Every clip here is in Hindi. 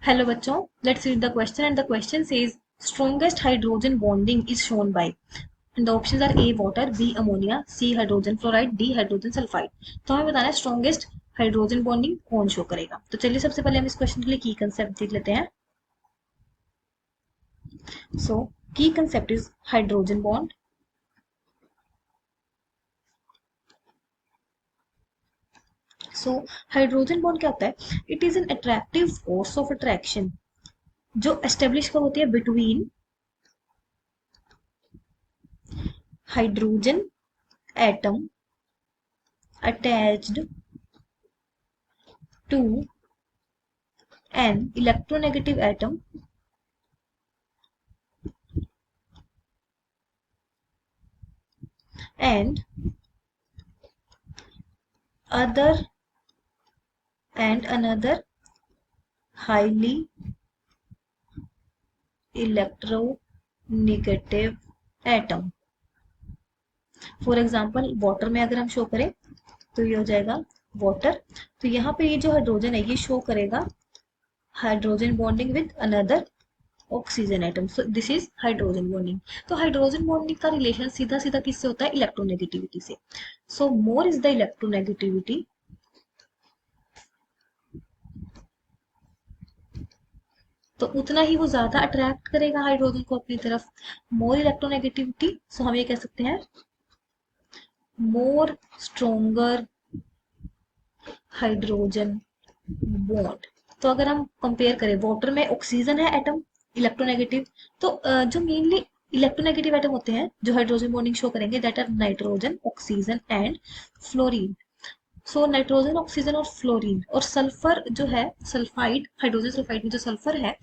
Hello बच्चों, let's read the question and the question says strongest hydrogen bonding is shown by and the options are A water, B ammonia, C hydrogen fluoride, D hydrogen sulfide। तो हमें बताना है स्ट्रॉन्गेस्ट हाइड्रोजन बॉन्डिंग कौन शो करेगा। तो चलिए सबसे पहले हम इस क्वेश्चन के लिए की कंसेप्ट देख लेते हैं। सो की concept is hydrogen bond. So hydrogen bond क्या होता है? It is an attractive force of attraction जो एस्टेब्लिश कब होती है? Between hydrogen atom attached to an electronegative atom and another highly electronegative atom। For example water में अगर हम शो करें तो ये हो जाएगा वाटर। तो यहाँ पे ये जो हाइड्रोजन है ये शो करेगा hydrogen bonding with another oxygen atom. So this is hydrogen bonding. तो हाइड्रोजन बॉन्डिंग का रिलेशन सीधा सीधा किससे होता है? इलेक्ट्रोनेगेटिविटी से। सो मोर इज द इलेक्ट्रोनेगेटिविटी, तो उतना ही वो ज्यादा अट्रैक्ट करेगा हाइड्रोजन को अपनी तरफ। मोर इलेक्ट्रोनेगेटिविटी, सो हम ये कह सकते हैं मोर स्ट्रोंगर हाइड्रोजन बॉन्ड। तो अगर हम कंपेयर करें, वाटर में ऑक्सीजन है एटम इलेक्ट्रोनेगेटिव, तो जो मेनली इलेक्ट्रोनेगेटिव एटम होते हैं जो हाइड्रोजन बॉन्डिंग शो करेंगे that are nitrogen, oxygen and fluorine. So nitrogen, oxygen और फ्लोरीन और सल्फर जो है सल्फाइड, हाइड्रोजन सल्फाइड में जो सल्फर है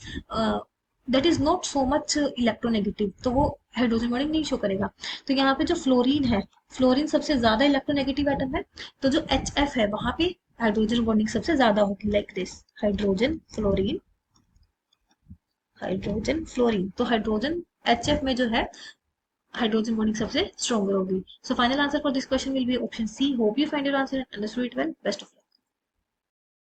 that is not so much electronegative, तो वो हाइड्रोजन बॉन्डिंग नहीं शो करेगा। तो यहाँ पे जो फ्लोरीन है, फ्लोरीन सबसे ज्यादा इलेक्ट्रोनेगेटिव एटम है, तो जो HF है वहां पे हाइड्रोजन बॉन्डिंग सबसे ज्यादा होगी, like this hydrogen fluorine, hydrogen fluorine. तो हाइड्रोजन HF में जो है हाइड्रोजन बॉन्डिंग सबसे स्ट्रॉन्गर होगी। So final answer for this question will be option C. Hope you find your answer and understood it well. Best of